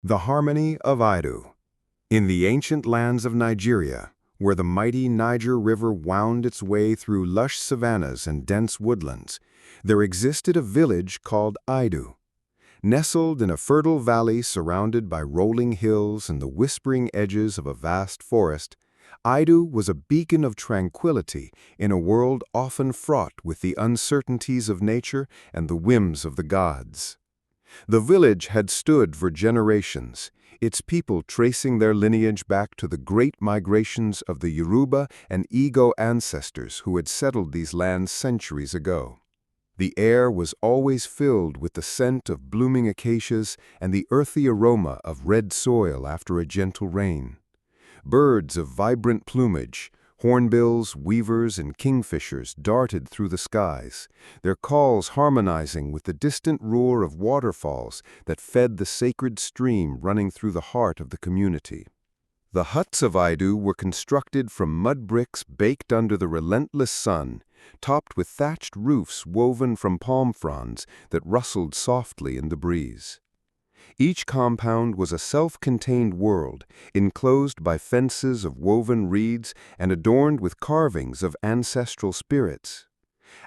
The Harmony of Idu. In the ancient lands of Nigeria, where the mighty Niger River wound its way through lush savannas and dense woodlands, there existed a village called Idu. Nestled in a fertile valley surrounded by rolling hills and the whispering edges of a vast forest, Idu was a beacon of tranquility in a world often fraught with the uncertainties of nature and the whims of the gods. The village had stood for generations, its people tracing their lineage back to the great migrations of the Yoruba and Igbo ancestors who had settled these lands centuries ago. The air was always filled with the scent of blooming acacias and the earthy aroma of red soil after a gentle rain. Birds of vibrant plumage, hornbills, weavers, and kingfishers darted through the skies, their calls harmonizing with the distant roar of waterfalls that fed the sacred stream running through the heart of the community. The huts of Idu were constructed from mud bricks baked under the relentless sun, topped with thatched roofs woven from palm fronds that rustled softly in the breeze. Each compound was a self-contained world, enclosed by fences of woven reeds and adorned with carvings of ancestral spirits.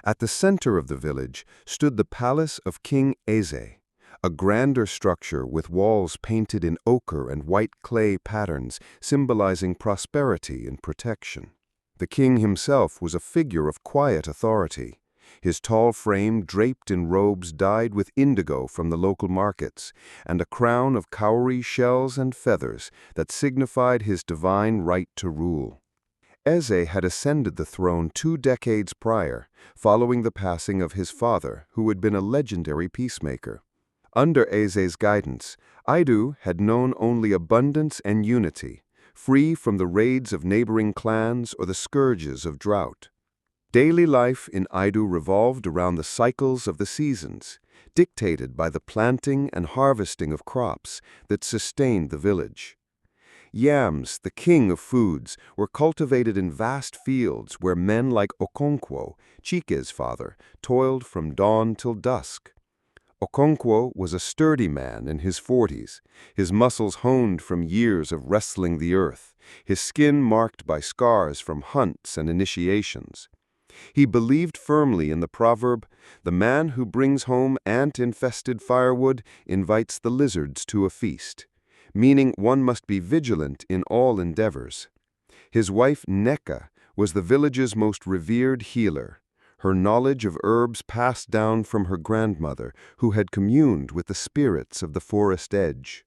At the center of the village stood the palace of King Eze, a grander structure with walls painted in ochre and white clay patterns symbolizing prosperity and protection. The king himself was a figure of quiet authority, his tall frame draped in robes dyed with indigo from the local markets, and a crown of cowrie shells and feathers that signified his divine right to rule. Eze had ascended the throne 2 decades prior, following the passing of his father, who had been a legendary peacemaker. Under Eze's guidance, Idu had known only abundance and unity, free from the raids of neighboring clans or the scourges of drought. Daily life in Idu revolved around the cycles of the seasons, dictated by the planting and harvesting of crops that sustained the village. Yams, the king of foods, were cultivated in vast fields where men like Okonkwo, Chike's father, toiled from dawn till dusk. Okonkwo was a sturdy man in his 40s, his muscles honed from years of wrestling the earth, his skin marked by scars from hunts and initiations. He believed firmly in the proverb, "The man who brings home ant-infested firewood invites the lizards to a feast," meaning one must be vigilant in all endeavors. His wife, Nneka, was the village's most revered healer, her knowledge of herbs passed down from her grandmother, who had communed with the spirits of the forest edge.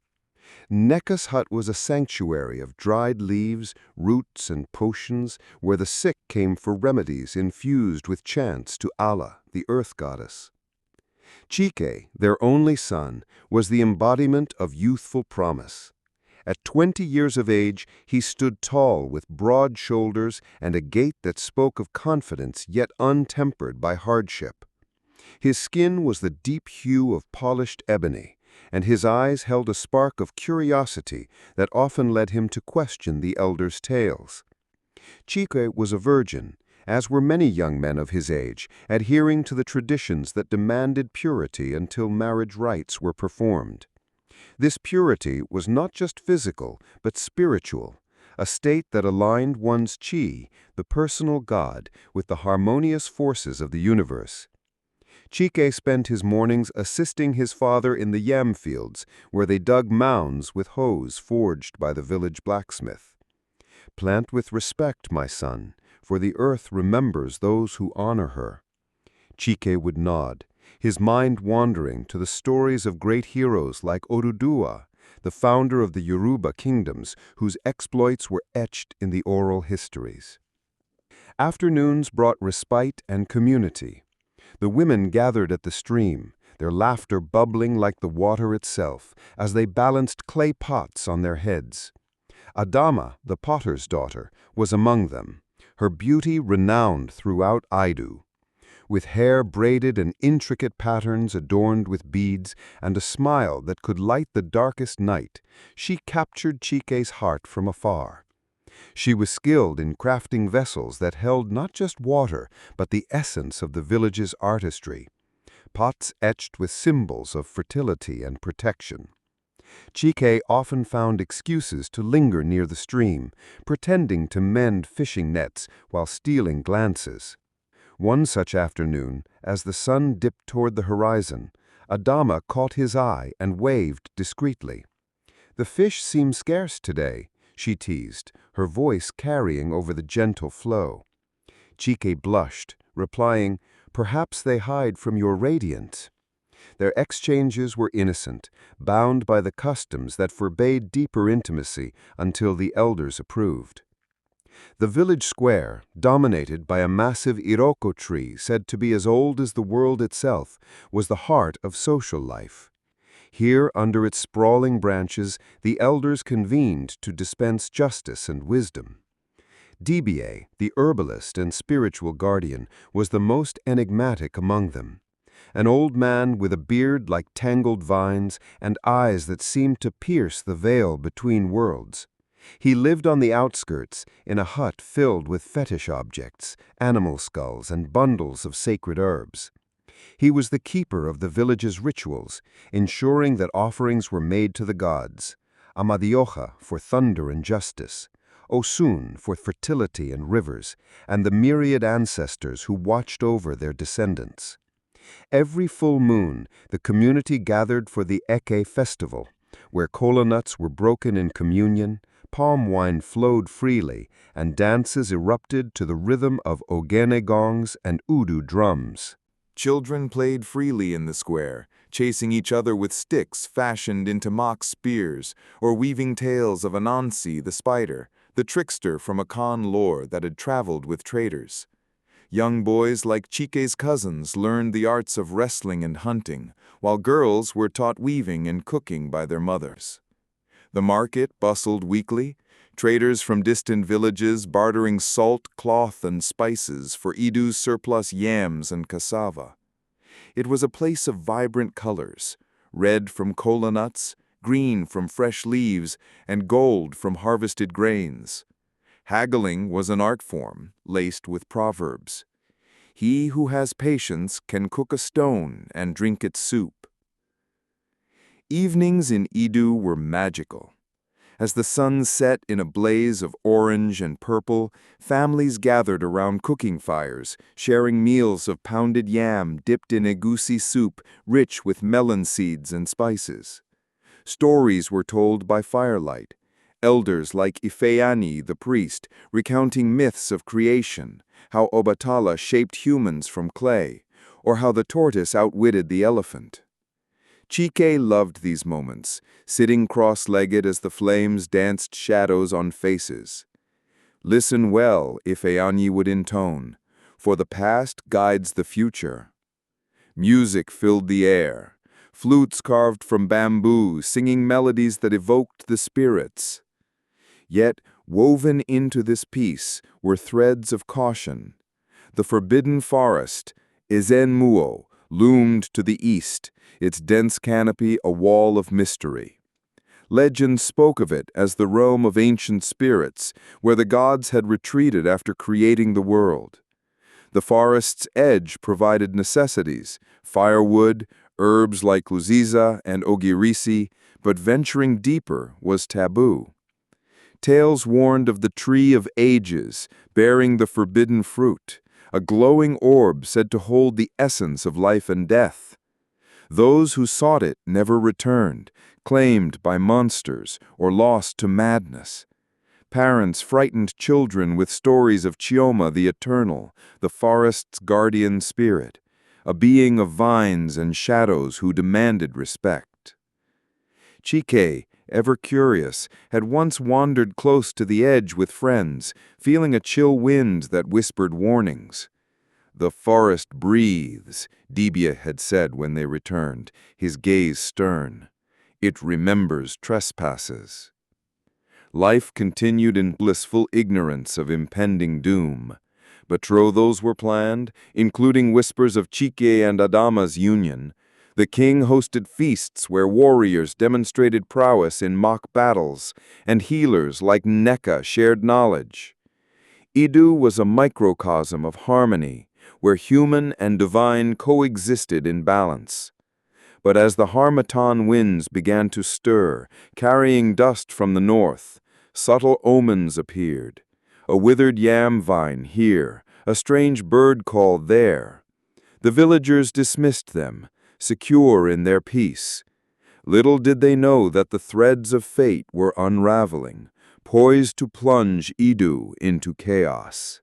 Nneka's hut was a sanctuary of dried leaves, roots, and potions where the sick came for remedies infused with chants to Allah, the earth goddess. Chike, their only son, was the embodiment of youthful promise. At 20 years of age, he stood tall with broad shoulders and a gait that spoke of confidence yet untempered by hardship. His skin was the deep hue of polished ebony, and his eyes held a spark of curiosity that often led him to question the elders' tales. Chike was a virgin, as were many young men of his age, adhering to the traditions that demanded purity until marriage rites were performed. This purity was not just physical, but spiritual, a state that aligned one's chi, the personal God, with the harmonious forces of the universe. Chike spent his mornings assisting his father in the yam fields, where they dug mounds with hoes forged by the village blacksmith. "Plant with respect, my son, for the earth remembers those who honor her." Chike would nod, his mind wandering to the stories of great heroes like Oduduwa, the founder of the Yoruba kingdoms, whose exploits were etched in the oral histories. Afternoons brought respite and community. The women gathered at the stream, their laughter bubbling like the water itself, as they balanced clay pots on their heads. Adamma, the potter's daughter, was among them, her beauty renowned throughout Idu. With hair braided in intricate patterns adorned with beads and a smile that could light the darkest night, she captured Chike's heart from afar. She was skilled in crafting vessels that held not just water, but the essence of the village's artistry, pots etched with symbols of fertility and protection. Chike often found excuses to linger near the stream, pretending to mend fishing nets while stealing glances. One such afternoon, as the sun dipped toward the horizon, Adamma caught his eye and waved discreetly. "The fish seem scarce today," she teased, her voice carrying over the gentle flow. Chike blushed, replying, "Perhaps they hide from your radiance." Their exchanges were innocent, bound by the customs that forbade deeper intimacy until the elders approved. The village square, dominated by a massive iroko tree said to be as old as the world itself, was the heart of social life. Here, under its sprawling branches, the elders convened to dispense justice and wisdom. Dibie, the herbalist and spiritual guardian, was the most enigmatic among them. An old man with a beard like tangled vines and eyes that seemed to pierce the veil between worlds. He lived on the outskirts, in a hut filled with fetish objects, animal skulls, and bundles of sacred herbs. He was the keeper of the village's rituals, ensuring that offerings were made to the gods, Amadioha for thunder and justice, Osun for fertility and rivers, and the myriad ancestors who watched over their descendants. Every full moon, the community gathered for the Eke festival, where kola nuts were broken in communion, palm wine flowed freely, and dances erupted to the rhythm of ogene gongs and udu drums. Children played freely in the square, chasing each other with sticks fashioned into mock spears, or weaving tales of Anansi the spider, the trickster from Akan lore that had traveled with traders. Young boys like Chike's cousins learned the arts of wrestling and hunting, while girls were taught weaving and cooking by their mothers. The market bustled weekly, traders from distant villages bartering salt, cloth, and spices for Idu's surplus yams and cassava. It was a place of vibrant colors, red from kola nuts, green from fresh leaves, and gold from harvested grains. Haggling was an art form, laced with proverbs. He who has patience can cook a stone and drink its soup. Evenings in Idu were magical. As the sun set in a blaze of orange and purple, families gathered around cooking fires, sharing meals of pounded yam dipped in egusi soup rich with melon seeds and spices. Stories were told by firelight, elders like Ifeanyi the priest recounting myths of creation, how Obatala shaped humans from clay, or how the tortoise outwitted the elephant. Chike loved these moments, sitting cross-legged as the flames danced shadows on faces. "Listen well," Ifeanyi would intone, "for the past guides the future." Music filled the air, flutes carved from bamboo singing melodies that evoked the spirits. Yet, woven into this piece were threads of caution. The forbidden forest, Izenmuo, loomed to the east, its dense canopy a wall of mystery. Legend spoke of it as the realm of ancient spirits, where the gods had retreated after creating the world. The forest's edge provided necessities, firewood, herbs like uziza and ogirisi, but venturing deeper was taboo. Tales warned of the tree of ages, bearing the forbidden fruit, a glowing orb said to hold the essence of life and death. Those who sought it never returned, claimed by monsters or lost to madness. Parents frightened children with stories of Chioma the Eternal, the forest's guardian spirit, a being of vines and shadows who demanded respect. Chike, ever curious, had once wandered close to the edge with friends, feeling a chill wind that whispered warnings. "The forest breathes," Dibie had said when they returned, his gaze stern. "It remembers trespasses." Life continued in blissful ignorance of impending doom. Betrothals were planned, including whispers of Chike and Adamma's union. The king hosted feasts where warriors demonstrated prowess in mock battles, and healers like Neka shared knowledge. Idu was a microcosm of harmony, where human and divine coexisted in balance. But as the harmattan winds began to stir, carrying dust from the north, subtle omens appeared. A withered yam vine here, a strange bird call there. The villagers dismissed them, secure in their peace. Little did they know that the threads of fate were unraveling, poised to plunge Idu into chaos.